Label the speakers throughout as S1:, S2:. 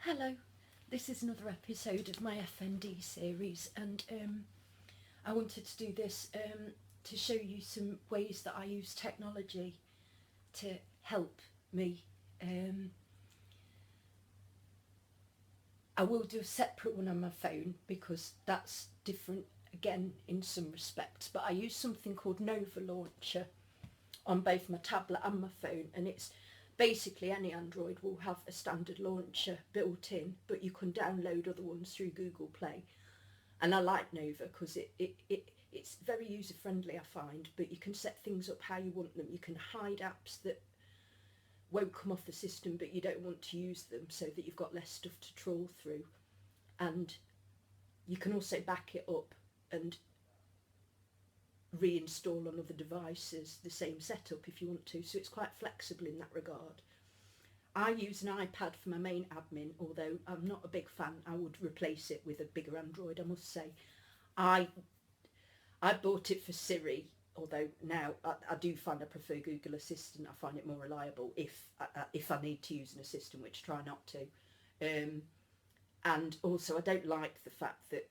S1: Hello, this is another episode of my FND series, and I wanted to do this to show you some ways that I use technology to help me. I will do a separate one on my phone because that's different again in some respects, but I use something called Nova Launcher on both my tablet and my phone, and it's basically any Android will have a standard launcher built in, but you can download other ones through Google Play. And I like Nova because it's very user friendly, I find, but you can set things up how you want them. You can hide apps that won't come off the system but you don't want to use them, so that you've got less stuff to trawl through. And you can also back it up and reinstall on other devices the same setup if you want to, so it's quite flexible in that regard. I use an iPad for my main admin, although I'm not a big fan. I would replace it with a bigger Android, I must say. I bought it for Siri, although now I do find I prefer Google Assistant. I find it more reliable if I need to use an assistant, which I try not to. And also I don't like the fact that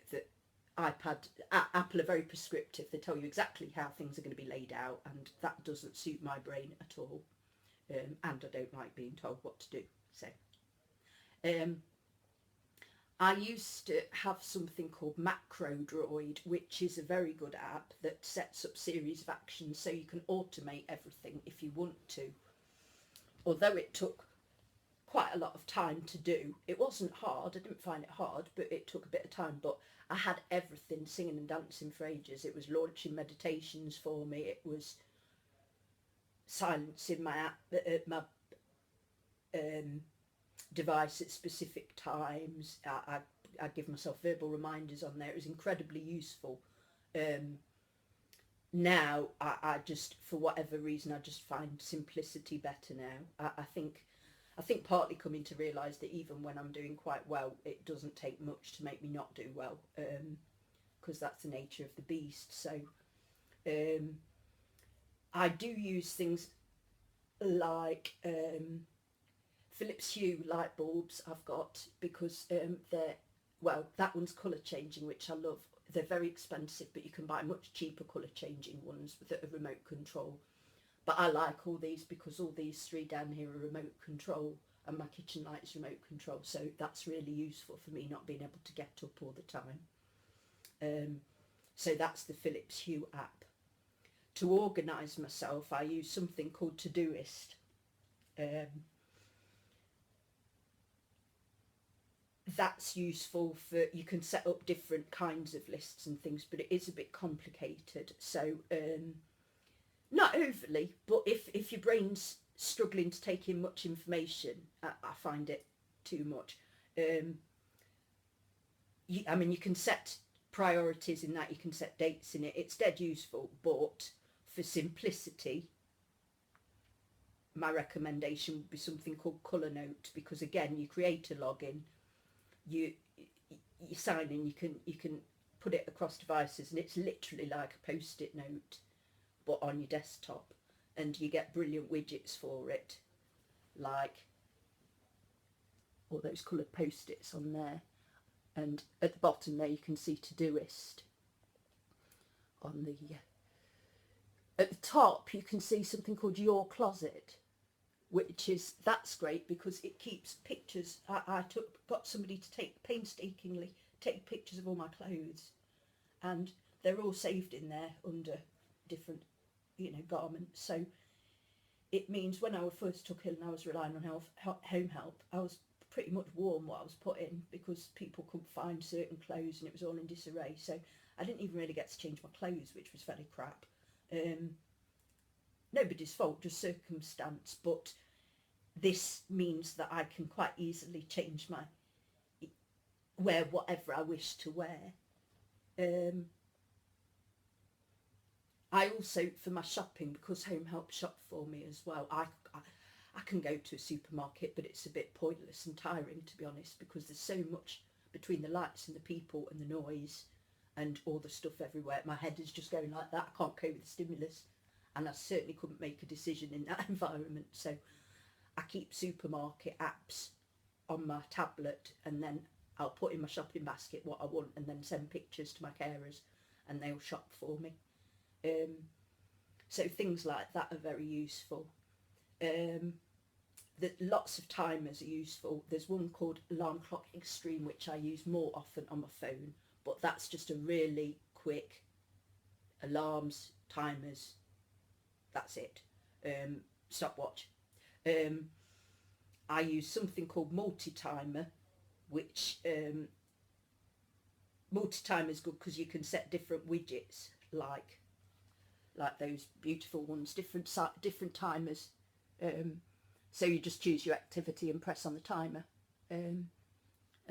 S1: Apple are very prescriptive. They tell you exactly how things are going to be laid out, and that doesn't suit my brain at all. And I don't like being told what to do. So I used to have something called Macro Droid, which is a very good app that sets up series of actions so you can automate everything if you want to. Although it took quite a lot of time to do. It wasn't hard, I didn't find it hard, but it took a bit of time. But I had everything singing and dancing for ages. It was launching meditations for me, it was silencing my device at specific times. I give myself verbal reminders on there. It was incredibly useful. Now I just, for whatever reason, I just find simplicity better now. I think partly coming to realise that even when I'm doing quite well, it doesn't take much to make me not do well, because that's the nature of the beast. So I do use things like Philips Hue light bulbs I've got, because that one's colour changing, which I love. They're very expensive, but you can buy much cheaper colour changing ones with a remote control. But I like all these because all these three down here are remote control, and my kitchen light is remote control, so that's really useful for me not being able to get up all the time. So that's the Philips Hue app. To organise myself, I use something called Todoist. That's useful for, you can set up different kinds of lists and things, but it is a bit complicated. So not overly, but if your brain's struggling to take in much information, I find it too much. You can set priorities in that, you can set dates in it. It's dead useful, but for simplicity, my recommendation would be something called Colour Note, because again, you create a login, you sign in, you can put it across devices, and it's literally like a post-it note but on your desktop, and you get brilliant widgets for it, like all those coloured post-its on there, and at the bottom there you can see Todoist. On the at the top you can see something called Your Closet, that's great because it keeps pictures. I got somebody to painstakingly take pictures of all my clothes, and they're all saved in there under different garments. So it means when I first took ill and I was relying on home help, I was pretty much warm what I was put in, because people couldn't find certain clothes and it was all in disarray. So I didn't even really get to change my clothes, which was very crap. Nobody's fault, just circumstance, but this means that I can quite easily change wear whatever I wish to wear. I also, for my shopping, because home help shop for me as well, I can go to a supermarket, but it's a bit pointless and tiring, to be honest, because there's so much between the lights and the people and the noise and all the stuff everywhere. My head is just going like that. I can't cope with the stimulus, and I certainly couldn't make a decision in that environment. So I keep supermarket apps on my tablet, and then I'll put in my shopping basket what I want and then send pictures to my carers and they'll shop for me. So things like that are very useful. Lots of timers are useful. There's one called Alarm Clock Extreme, which I use more often on my phone, but that's just a really quick alarms, timers, that's it. Stopwatch. I use something called multi-timer, which multi-timer is good because you can set different widgets, like those beautiful ones, different timers. So you just choose your activity and press on the timer, and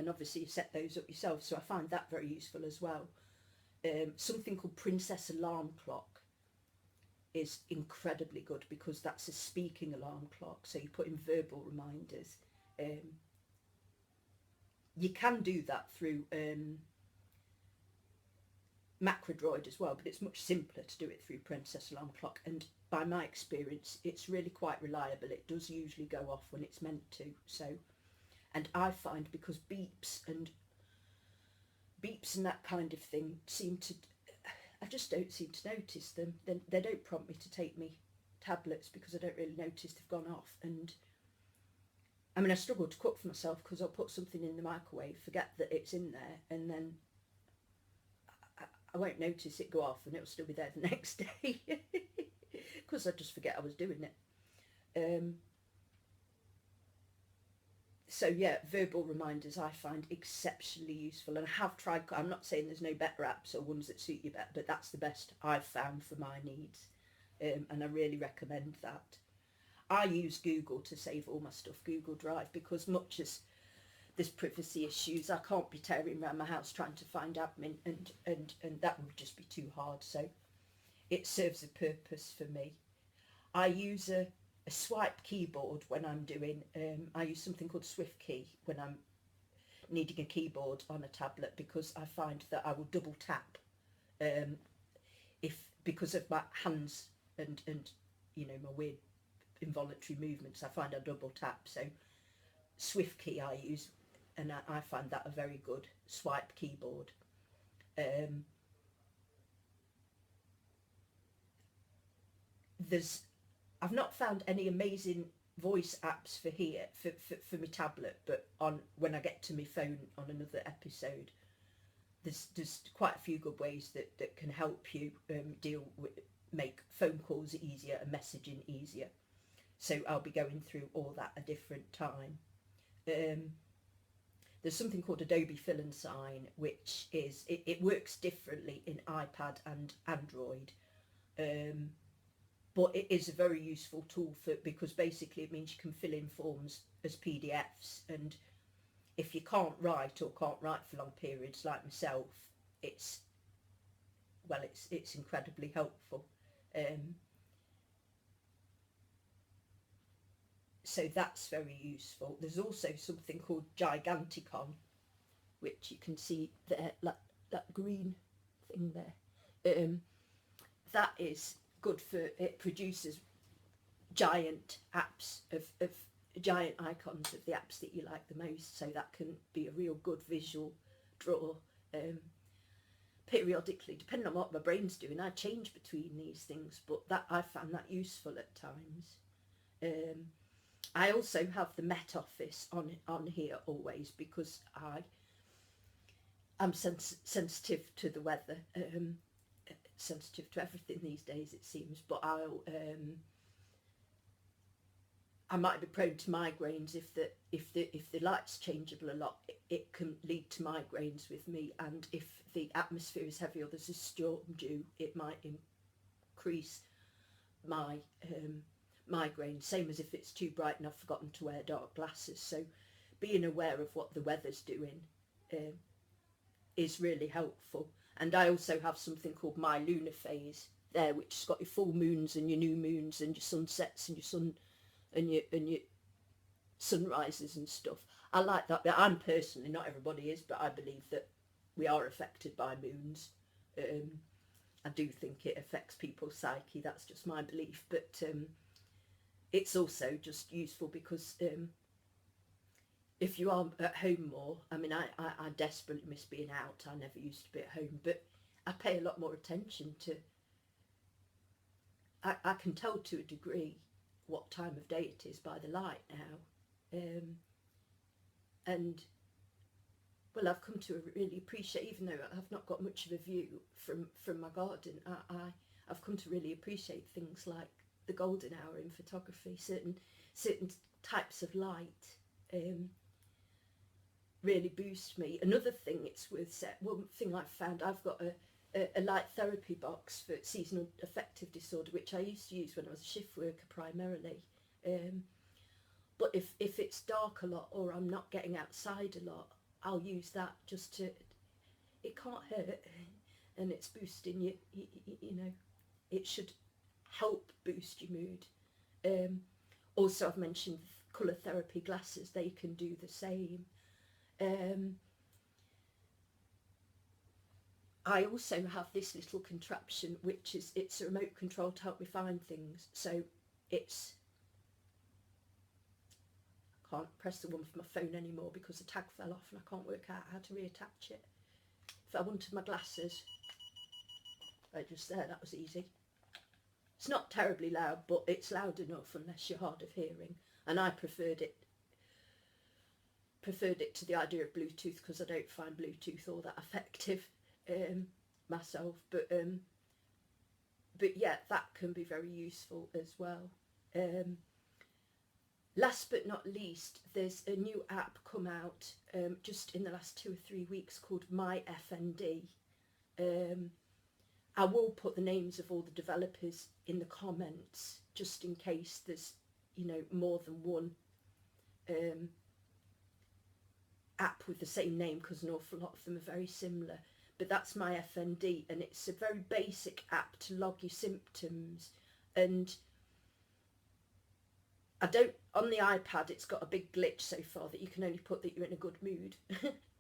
S1: obviously you set those up yourself. So I find that very useful as well. Something called Princess Alarm Clock is incredibly good because that's a speaking alarm clock. So you put in verbal reminders. You can do that through Macrodroid as well, but it's much simpler to do it through Princess Alarm Clock, and by my experience it's really quite reliable. It does usually go off when it's meant to. So, and I find because beeps and that kind of thing I just don't seem to notice them. Then they don't prompt me to take me tablets because I don't really notice they've gone off. And I mean, I struggle to cook for myself because I'll put something in the microwave, forget that it's in there, and then I won't notice it go off and it'll still be there the next day because I just forget I was doing it. So yeah, verbal reminders I find exceptionally useful, and I have tried. I'm not saying there's no better apps or ones that suit you better, but that's the best I've found for my needs, and I really recommend that. I use Google to save all my stuff, Google Drive, because much as there's privacy issues, I can't be tearing around my house trying to find admin, and that would just be too hard. So it serves a purpose for me. I use a swipe keyboard when I'm doing, I use something called Swift Key when I'm needing a keyboard on a tablet, because I find that I will double tap because of my hands and you know, my weird involuntary movements. I find I double tap. So Swift Key I use, and I find that a very good swipe keyboard. I've not found any amazing voice apps for here for my tablet, but when I get to my phone on another episode, there's quite a few good ways that can help you make phone calls easier and messaging easier. So I'll be going through all that a different time. There's something called Adobe Fill and Sign, which is it works differently in iPad and Android. But it is a very useful tool because basically it means you can fill in forms as PDFs, and if you can't write or can't write for long periods like myself, it's incredibly helpful. So that's very useful. There's also something called Giganticon, which you can see there, like that green thing there. That is good for, it produces giant apps of giant icons of the apps that you like the most, so that can be a real good visual draw. Periodically, depending on what my brain's doing, I change between these things, but that I found that useful at times. I also have the Met Office on here always, because I'm sensitive to the weather, sensitive to everything these days it seems, but I might be prone to migraines if the light's changeable a lot. It can lead to migraines with me, and if the atmosphere is heavy or there's a storm due, it might increase my migraine. Same as if it's too bright and I've forgotten to wear dark glasses. So being aware of what the weather's doing is really helpful. And I also have something called My Lunar Phase there, which has got your full moons and your new moons and your sunsets and your sunrises and stuff. I like that. But I'm personally, not everybody is, but I believe that we are affected by moons. I do think it affects people's psyche. That's just my belief. But it's also just useful because if you are at home more, I mean, I desperately miss being out. I never used to be at home, but I pay a lot more attention to, I can tell to a degree what time of day it is by the light now. And well, I've come to really appreciate, even though I've not got much of a view from my garden, I've come to really appreciate things like the golden hour in photography. Certain types of light really boost me. Another thing it's worth saying, one thing I've found, I've got a light therapy box for seasonal affective disorder, which I used to use when I was a shift worker primarily. But if it's dark a lot or I'm not getting outside a lot, I'll use that just to, it can't hurt, and it's boosting you know, it should help boost your mood. Also, I've mentioned colour therapy glasses, they can do the same. I also have this little contraption, which is, it's a remote control to help me find things. So it's, I can't press the one for my phone anymore because the tag fell off and I can't work out how to reattach it. If I wanted my glasses, right just there, that was easy. It's not terribly loud, but it's loud enough unless you're hard of hearing. And I preferred it to the idea of Bluetooth because I don't find Bluetooth all that effective myself. But yeah, that can be very useful as well. Last but not least, there's a new app come out just in the last 2 or 3 weeks called My FND. I will put the names of all the developers in the comments just in case there's, you know, more than one app with the same name, because an awful lot of them are very similar. But that's My FND, and it's a very basic app to log your symptoms. And I don't, on the iPad it's got a big glitch so far that you can only put that you're in a good mood,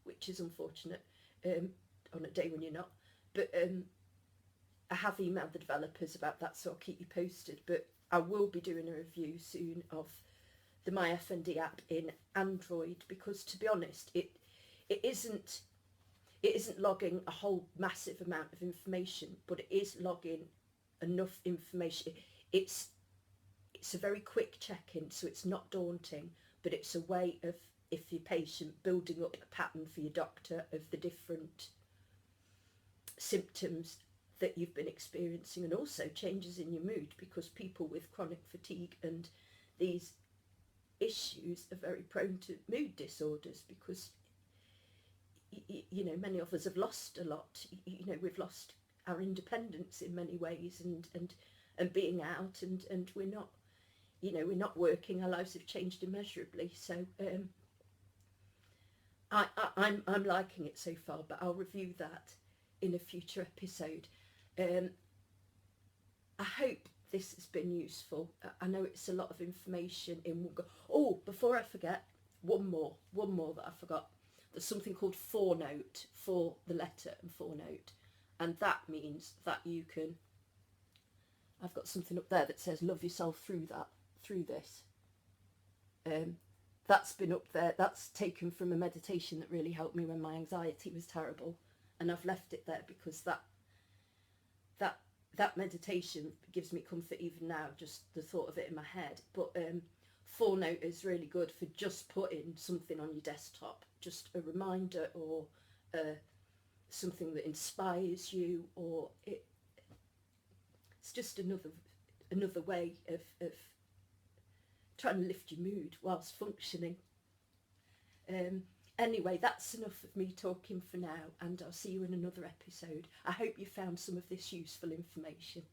S1: which is unfortunate on a day when you're not. But I have emailed the developers about that, so I'll keep you posted. But I will be doing a review soon of the My FND app in Android, because to be honest, it isn't logging a whole massive amount of information, but it is logging enough information. It's a very quick check-in, so it's not daunting, but it's a way of, if you're patient, building up a pattern for your doctor of the different symptoms that you've been experiencing, and also changes in your mood, because people with chronic fatigue and these issues are very prone to mood disorders, because you know, many of us have lost a lot. You know, we've lost our independence in many ways, and being out, and we're not, you know, we're not working, our lives have changed immeasurably. So I'm liking it so far, but I'll review that in a future episode. I hope this has been useful. I know it's a lot of information in one go. Oh, before I forget, one more that I forgot. There's something called four-note, for the letter and four-note, and that means that you can, I've got something up there that says love yourself through this. That's been up there, that's taken from a meditation that really helped me when my anxiety was terrible, and I've left it there because that meditation gives me comfort even now, just the thought of it in my head. But four-note is really good for just putting something on your desktop, just a reminder, or something that inspires you, or it's just another way of trying to lift your mood whilst functioning. Anyway, that's enough of me talking for now, and I'll see you in another episode. I hope you found some of this useful information.